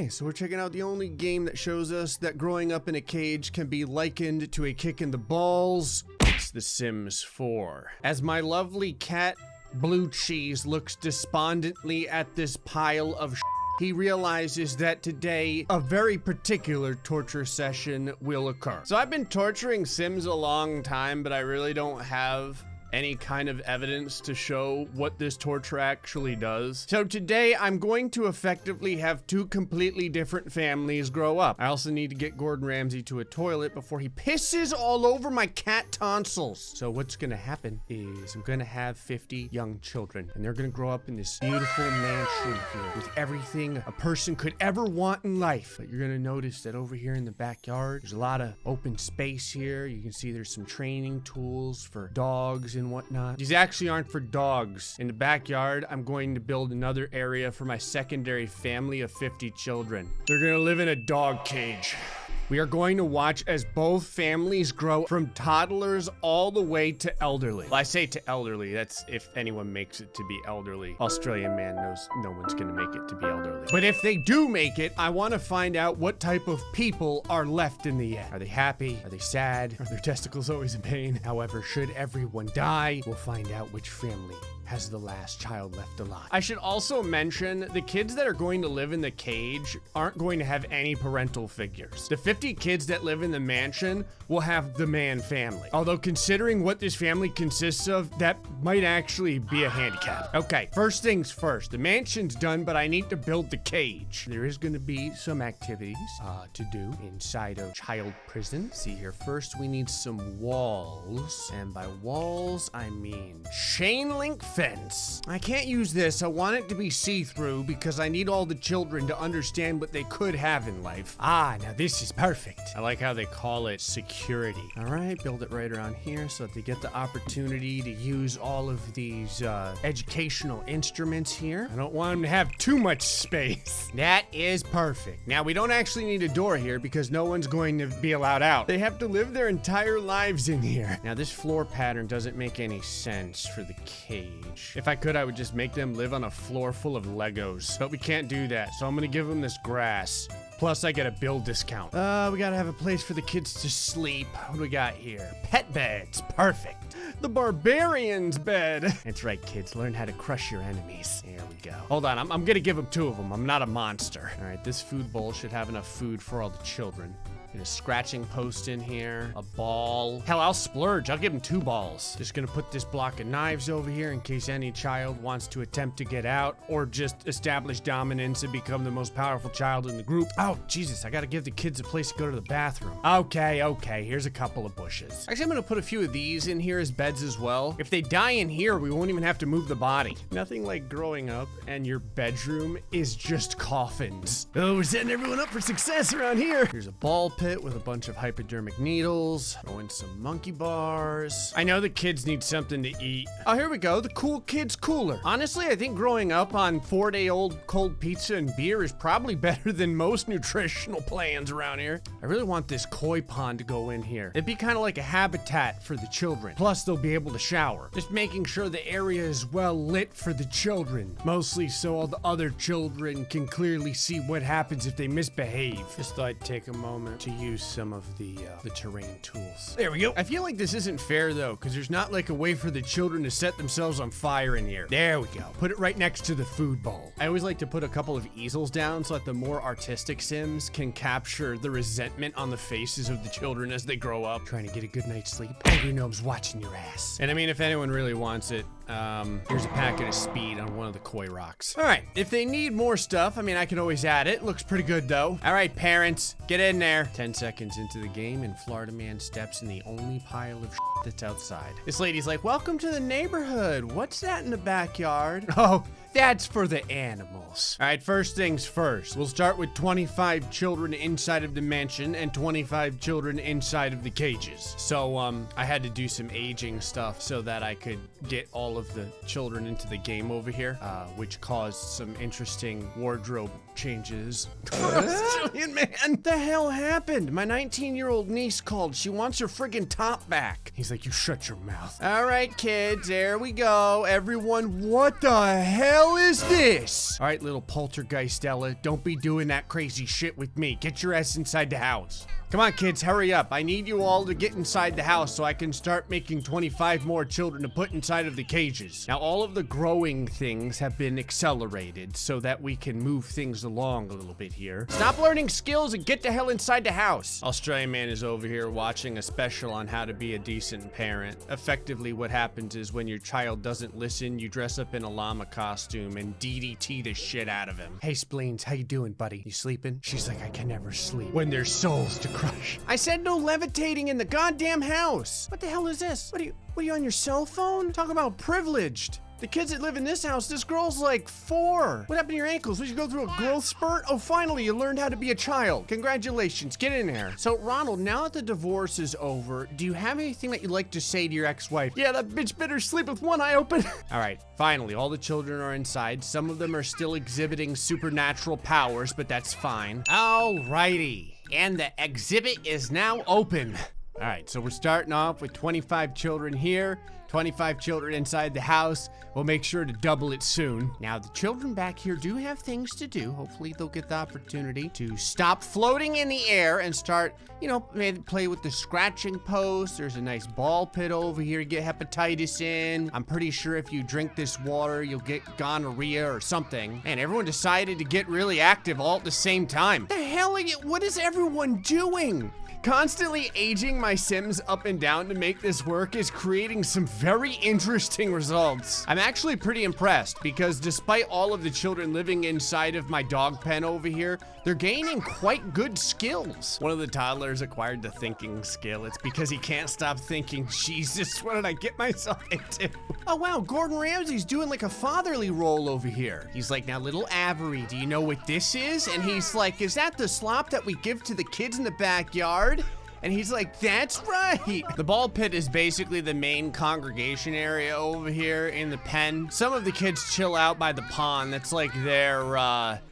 Okay, so we're checking out the only game that shows us that growing up in a cage can be likened to a kick in the balls. It's The Sims 4. As my lovely cat, Blue Cheese, looks despondently at this pile of he realizes that today a very particular torture session will occur. So I've been torturing Sims a long time, but I really don't have any kind of evidence to show what this torture actually does. So today I'm going to effectively have two completely different families grow up. I also need to get Gordon Ramsay to a toilet before he pisses all over my cat tonsils. So what's gonna happen is I'm gonna have 50 young children, and they're gonna grow up in this beautiful mansion here with everything a person could ever want in life. But you're gonna notice that over here in the backyard, there's a lot of open space here. You can see there's some training tools for dogs and whatnot. These actually aren't for dogs. In the backyard, I'm going to build another area for my secondary family of 50 children. They're gonna live in a dog cage. We are going to watch as both families grow from toddlers all the way to elderly. Well, I say to elderly, that's if anyone makes it to be elderly. Australian man knows no one's gonna make it to be elderly. But if they do make it, I wanna find out what type of people are left in the end. Are they happy? Are they sad? Are their testicles always in pain? However, should everyone die, we'll find out which family has the last child left alive. I should also mention the kids that are going to live in the cage aren't going to have any parental figures. The 50 kids that live in the mansion will have the man family. Although considering what this family consists of, that might actually be a handicap. Okay, first things first. The mansion's done, but I need to build the cage. There is going to be some activities to do inside of child prison. See here, first we need some walls. And by walls, I mean chain link fence. I can't use this. I want it to be see-through because I need all the children to understand what they could have in life. Ah, now this is perfect. I like how they call it security. All right, build it right around here so that they get the opportunity to use all of these educational instruments here. I don't want them to have too much space. That is perfect. Now, we don't actually need a door here because no one's going to be allowed out. They have to live their entire lives in here. Now, this floor pattern doesn't make any sense for the cage. If I could, I would just make them live on a floor full of Legos, but we can't do that, so I'm gonna give them this grass. Plus, I get a bill discount. We gotta have a place for the kids to sleep. What do we got here? Pet beds, perfect. The barbarian's bed. That's right, kids, learn how to crush your enemies. There we go. Hold on, I'm gonna give them two of them. I'm not a monster. All right, this food bowl should have enough food for all the children. Get a scratching post in here, a ball. Hell, I'll splurge. I'll give him 2 balls. Just gonna put this block of knives over here in case any child wants to attempt to get out or just establish dominance and become the most powerful child in the group. Oh, Jesus, I gotta give the kids a place to go to the bathroom. Okay, here's a couple of bushes. Actually, I'm gonna put a few of these in here as beds as well. If they die in here, we won't even have to move the body. Nothing like growing up and your bedroom is just coffins. Oh, we're setting everyone up for success around here. Here's a ball pit with a bunch of hypodermic needles. Throw in some monkey bars. I know the kids need something to eat. Oh, here we go. The cool kids cooler. Honestly, I think growing up on 4-day-old cold pizza and beer is probably better than most nutritional plans around here. I really want this koi pond to go in here. It'd be kind of like a habitat for the children. Plus, they'll be able to shower. Just making sure the area is well lit for the children. Mostly so all the other children can clearly see what happens if they misbehave. Just thought I'd take a moment to use some of the terrain tools. There we go. I feel like this isn't fair though, because there's not like a way for the children to set themselves on fire in here. There we go. Put it right next to the food bowl. I always like to put a couple of easels down so that the more artistic Sims can capture the resentment on the faces of the children as they grow up. Trying to get a good night's sleep. Angry Gnome's watching your ass. And I mean, if anyone really wants it, here's a packet of speed on one of the koi rocks. All right, if they need more stuff, I mean, I could always add it. Looks pretty good though. All right, parents, get in there. 10 seconds into the game and Florida Man steps in the only pile of that's outside. This lady's like, welcome to the neighborhood. What's that in the backyard? Oh, that's for the animals. All right, first things first. We'll start with 25 children inside of the mansion and 25 children inside of the cages. So, I had to do some aging stuff so that I could get all of the children into the game over here, which caused some interesting wardrobe changes. Australian man. The hell happened? My 19-year-old niece called. She wants her friggin' top back. He's like, you shut your mouth. All right, kids, there we go. Everyone, what the hell is this? All right, little poltergeist Ella, don't be doing that crazy shit with me. Get your ass inside the house. Come on, kids, hurry up. I need you all to get inside the house so I can start making 25 more children to put inside of the cages. Now, all of the growing things have been accelerated so that we can move things along a little bit here. Stop learning skills and get the hell inside the house. Australian man is over here watching a special on how to be a decent parent. Effectively, what happens is when your child doesn't listen, you dress up in a llama costume and DDT the shit out of him. Hey, Spleens, how you doing, buddy? You sleeping? She's like, I can never sleep when there's souls to crush. I said no levitating in the goddamn house. What the hell is this? What are you on your cell phone? Talk about privileged. The kids that live in this house, this girl's like 4. What happened to your ankles? Did you go through a growth spurt? Oh, finally, you learned how to be a child. Congratulations, get in there. So, Ronald, now that the divorce is over, do you have anything that you'd like to say to your ex-wife? Yeah, that bitch better sleep with one eye open. All right, finally, all the children are inside. Some of them are still exhibiting supernatural powers, but that's fine. All righty, and the exhibit is now open. All right, so we're starting off with 25 children here, 25 children inside the house. We'll make sure to double it soon. Now, the children back here do have things to do. Hopefully, they'll get the opportunity to stop floating in the air and start, you know, maybe play with the scratching post. There's a nice ball pit over here to get hepatitis in. I'm pretty sure if you drink this water, you'll get gonorrhea or something. And everyone decided to get really active all at the same time. The hell are you? What is everyone doing? Constantly aging my Sims up and down to make this work is creating some very interesting results. I'm actually pretty impressed because despite all of the children living inside of my dog pen over here, they're gaining quite good skills. One of the toddlers acquired the thinking skill. It's because he can't stop thinking, Jesus, what did I get myself into? Oh wow, Gordon Ramsay's doing like a fatherly role over here. He's like, now little Avery, do you know what this is? And he's like, is that the slop that we give to the kids in the backyard? And he's like, that's right. The ball pit is basically the main congregation area over here in the pen. Some of the kids chill out by the pond. That's like their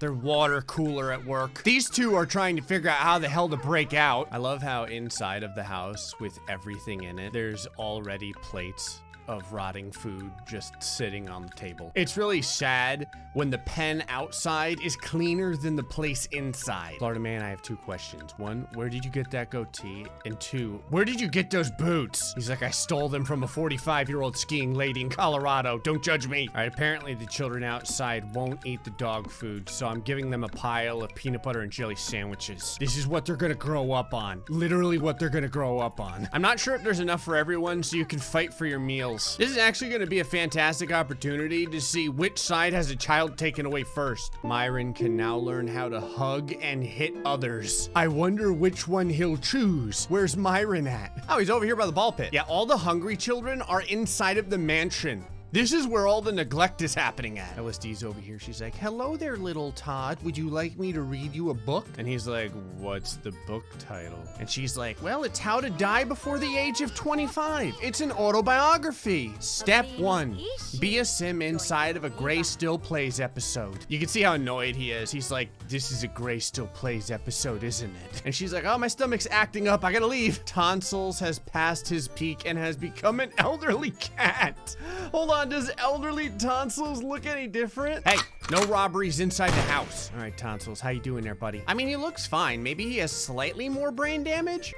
water cooler at work. These two are trying to figure out how the hell to break out. I love how inside of the house with everything in it, there's already plates of rotting food just sitting on the table. It's really sad when the pen outside is cleaner than the place inside. Florida man, I have 2 questions. 1, where did you get that goatee? And 2, where did you get those boots? He's like, I stole them from a 45-year-old skiing lady in Colorado. Don't judge me. All right, apparently the children outside won't eat the dog food, so I'm giving them a pile of peanut butter and jelly sandwiches. This is what they're gonna grow up on. Literally what they're gonna grow up on. I'm not sure if there's enough for everyone, so you can fight for your meals. This is actually going to be a fantastic opportunity to see which side has a child taken away first. Myron can now learn how to hug and hit others. I wonder which one he'll choose. Where's Myron at? Oh, he's over here by the ball pit. Yeah, all the hungry children are inside of the mansion. This is where all the neglect is happening at. LSD's over here. She's like, hello there, little Todd. Would you like me to read you a book? And he's like, what's the book title? And she's like, well, it's How to Die Before the Age of 25. It's an autobiography. Step 1, be a sim inside of a Gray Still Plays episode. You can see how annoyed he is. He's like, this is a Gray Still Plays episode, isn't it? And she's like, oh, my stomach's acting up. I gotta leave. Tonsils has passed his peak and has become an elderly cat. Hold on. Does elderly Tonsils look any different? Hey, no robberies inside the house. All right, Tonsils, how you doing there, buddy? I mean, he looks fine. Maybe he has slightly more brain damage?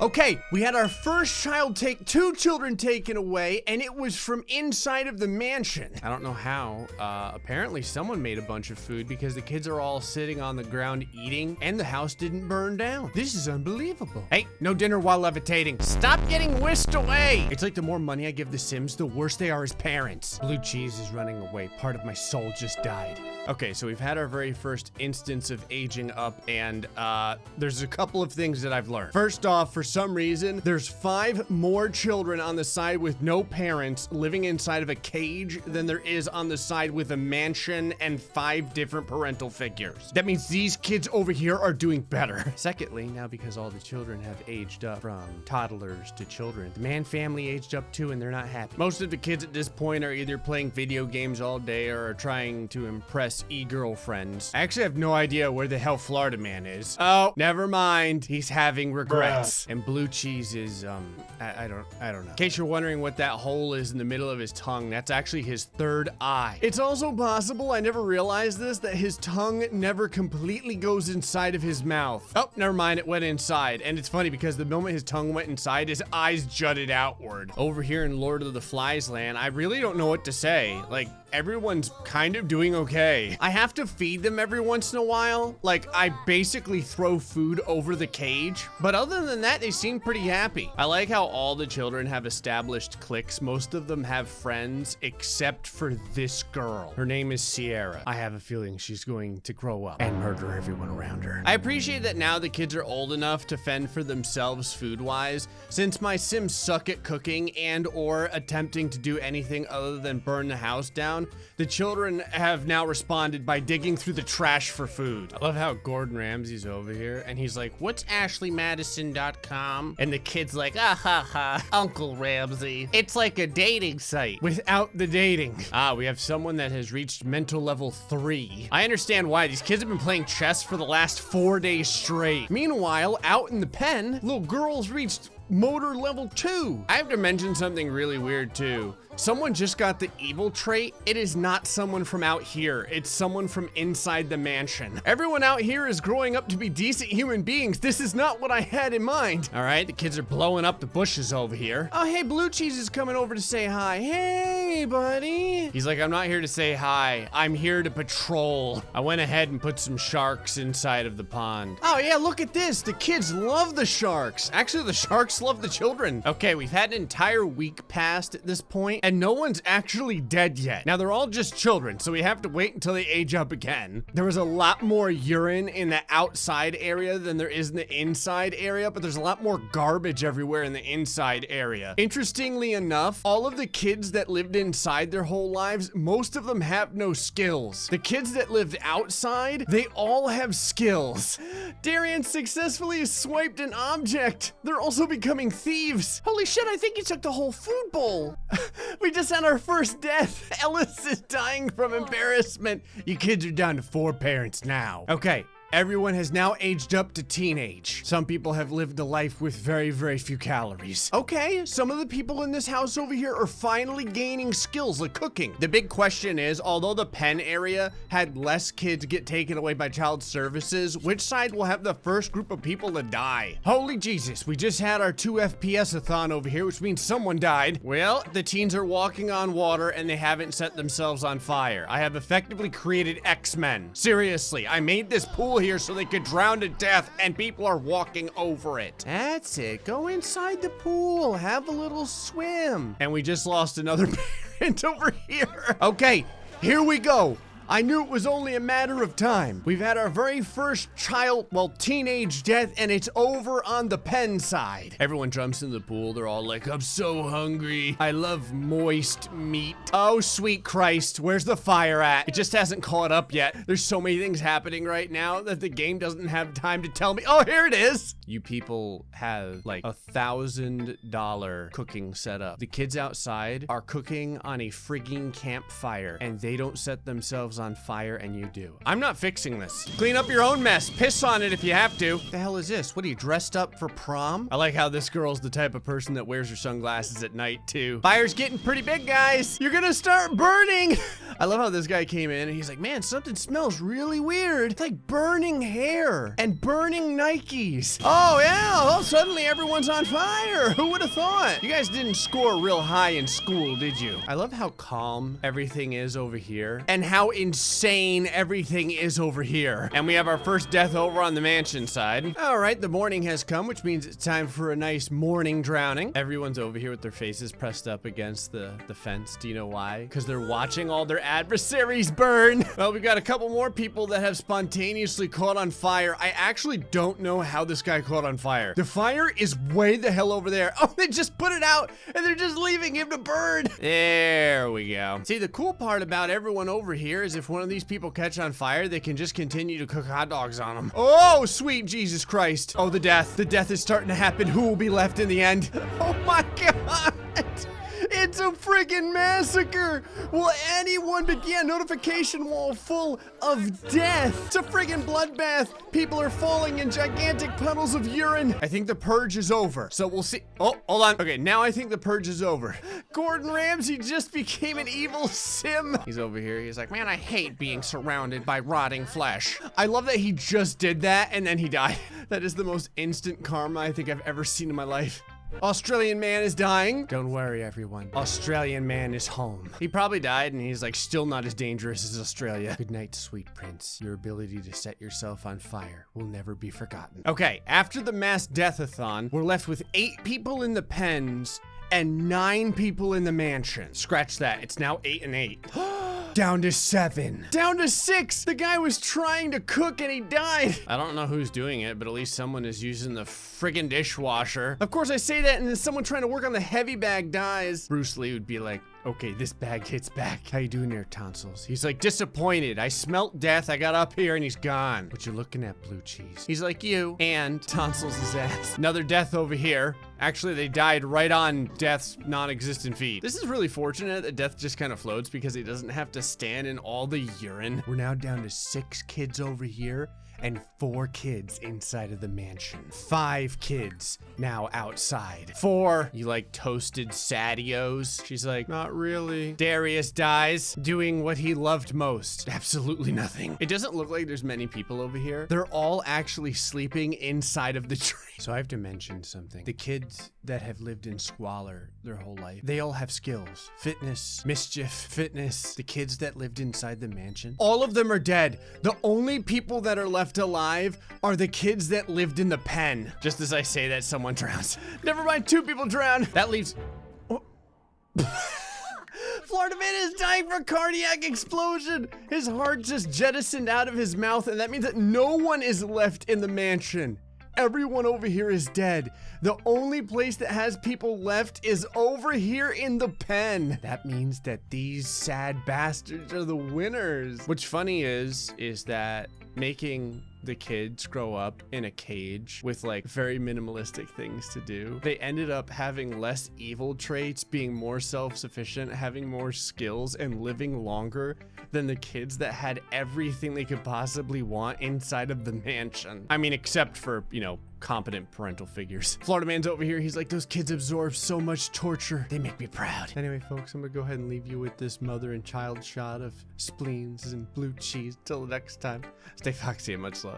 Okay, we had our first child 2 children taken away, and it was from inside of the mansion. I don't know how. Apparently someone made a bunch of food because the kids are all sitting on the ground eating, and the house didn't burn down. This is unbelievable. Hey, no dinner while levitating. Stop getting whisked away. It's like the more money I give the Sims, the worse they are as parents. Blue cheese is running away. Part of my soul just died. Okay, so we've had our very first instance of aging up, and there's a couple of things that I've learned. First off, for some reason, there's 5 more children on the side with no parents living inside of a cage than there is on the side with a mansion and 5 different parental figures. That means these kids over here are doing better. Secondly, now because all the children have aged up from toddlers to children, the man family aged up too, and they're not happy. Most of the kids at this point are either playing video games all day or are trying to improve impress e-girlfriends. I actually have no idea where the hell Florida Man is. Oh, never mind. He's having regrets. And Blue Cheese is, I don't know. In case you're wondering what that hole is in the middle of his tongue, that's actually his third eye. It's also possible, I never realized this, that his tongue never completely goes inside of his mouth. Oh, never mind, it went inside. And it's funny because the moment his tongue went inside, his eyes jutted outward. Over here in Lord of the Flies land, I really don't know what to say. Like, everyone's kind of doing okay. I have to feed them every once in a while. Like, I basically throw food over the cage. But other than that, they seem pretty happy. I like how all the children have established cliques. Most of them have friends, except for this girl. Her name is Sierra. I have a feeling she's going to grow up and murder everyone around her. I appreciate that now the kids are old enough to fend for themselves food-wise. Since my Sims suck at cooking and or attempting to do anything other than burn the house down, the children have now responded by digging through the trash for food. I love how Gordon Ramsay's over here and he's like, what's AshleyMadison.com? And the kid's like, ah ha ha, Uncle Ramsay. It's like a dating site without the dating. Ah, we have someone that has reached mental level 3. I understand why. These kids have been playing chess for the last 4 days straight. Meanwhile, out in the pen, little girls reached motor level 2. I have to mention something really weird too. Someone just got the evil trait. It is not someone from out here. It's someone from inside the mansion. Everyone out here is growing up to be decent human beings. This is not what I had in mind. All right, the kids are blowing up the bushes over here. Oh, hey, Blue Cheese is coming over to say hi. Hey, buddy. He's like, I'm not here to say hi. I'm here to patrol. I went ahead and put some sharks inside of the pond. Oh yeah, look at this. The kids love the sharks. Actually, the sharks love the children. Okay, we've had an entire week passed at this point, and no one's actually dead yet. Now, they're all just children, so we have to wait until they age up again. There was a lot more urine in the outside area than there is in the inside area, but there's a lot more garbage everywhere in the inside area. Interestingly enough, all of the kids that lived inside their whole lives, most of them have no skills. The kids that lived outside, they all have skills. Darian successfully swiped an object. They're also becoming thieves. Holy shit, I think he took the whole food bowl. We just had our first death. Ellis is dying from embarrassment. You kids are down to 4 parents now. Okay. Everyone has now aged up to teenage. Some people have lived a life with very, very few calories. Okay, some of the people in this house over here are finally gaining skills like cooking. The big question is, although the pen area had less kids get taken away by child services, which side will have the first group of people to die? Holy Jesus, we just had our 2 FPS-a-thon over here, which means someone died. Well, the teens are walking on water and they haven't set themselves on fire. I have effectively created X-Men. Seriously, I made this pool here so they could drown to death and people are walking over it. That's it. Go inside the pool. Have a little swim. And we just lost another parent over here. Okay, here we go. I knew it was only a matter of time. We've had our very first child, well, teenage death, and it's over on the pen side. Everyone jumps in the pool. They're all like, I'm so hungry. I love moist meat. Oh, sweet Christ. Where's the fire at? It just hasn't caught up yet. There's so many things happening right now that the game doesn't have time to tell me. Oh, here it is. You people have like $1,000 cooking set up. The kids outside are cooking on a frigging campfire and they don't set themselves on fire and you do. I'm not fixing this. Clean up your own mess. Piss on it if you have to. What the hell is this? What are you, dressed up for prom? I like how this girl's the type of person that wears her sunglasses at night too. Fire's getting pretty big, guys. You're gonna start burning. I love how this guy came in and he's like, man, something smells really weird. It's like burning hair and burning Nikes. Oh yeah, well, suddenly everyone's on fire. Who would have thought? You guys didn't score real high in school, did you? I love how calm everything is over here and how insane everything is over here. And we have our first death over on the mansion side. All right, the morning has come, which means it's time for a nice morning drowning. Everyone's over here with their faces pressed up against the fence. Do you know why? Because they're watching all their adversaries burn. Well, we've got a couple more people that have spontaneously caught on fire. I actually don't know how this guy caught on fire. The fire is way the hell over there. Oh, they just put it out and they're just leaving him to burn. There we go. See, the cool part about everyone over here is if one of these people catch on fire, they can just continue to cook hot dogs on them. Oh, sweet Jesus Christ. Oh, the death. The death is starting to happen. Who will be left in the end? Oh my God. It's a friggin' massacre. Will anyone begin? Notification wall full of death. It's a friggin' bloodbath. People are falling in gigantic puddles of urine. I think the purge is over. So we'll see. Oh, hold on. Okay, now I think the purge is over. Gordon Ramsay just became an evil sim. He's over here. He's like, man, I hate being surrounded by rotting flesh. I love that he just did that and then he died. That is the most instant karma I think I've ever seen in my life. Australian man is dying. Don't worry, everyone. Australian man is home. He probably died and he's like still not as dangerous as Australia. Good night, sweet prince. Your ability to set yourself on fire will never be forgotten. Okay, after the mass death-a-thon, we're left with 8 people in the pens and 9 people in the mansion. Scratch that. It's now 8 and 8. Down to 7. Down to 6. The guy was trying to cook and he died. I don't know who's doing it, but at least someone is using the friggin' dishwasher. Of course I say that and then someone trying to work on the heavy bag dies. Bruce Lee would be like, okay, this bag hits back. How you doing there, tonsils? He's like, disappointed. I smelt death. I got up here and he's gone. What you looking at, blue cheese? He's like, you and tonsils his ass. Another death over here. Actually, they died right on Death's non-existent feet. This is really fortunate that Death just kind of floats because he doesn't have to stand in all the urine. We're now down to 6 kids over here and 4 kids inside of the mansion. 5 kids now outside. 4, you like toasted sadios? She's like, not really. Darius dies doing what he loved most. Absolutely nothing. It doesn't look like there's many people over here. They're all actually sleeping inside of the tree. So I have to mention something. The kids that have lived in squalor their whole life, they all have skills. Fitness, mischief, fitness. The kids that lived inside the mansion, all of them are dead. The only people that are left alive are the kids that lived in the pen. Just as I say that, someone drowns. Never mind, 2 people drown. That leaves... Oh. Florida man is dying from a cardiac explosion. His heart just jettisoned out of his mouth, and that means that no one is left in the mansion. Everyone over here is dead. The only place that has people left is over here in the pen. That means that these sad bastards are the winners. What's funny is that making the kids grow up in a cage with like very minimalistic things to do, they ended up having less evil traits, being more self-sufficient, having more skills, and living longer than the kids that had everything they could possibly want inside of the mansion. I mean, except for, you know, competent parental figures. Florida man's over here. He's like, those kids absorb so much torture. They make me proud. Anyway, folks, I'm gonna go ahead and leave you with this mother and child shot of spleens and blue cheese. Till next time, stay foxy and much love.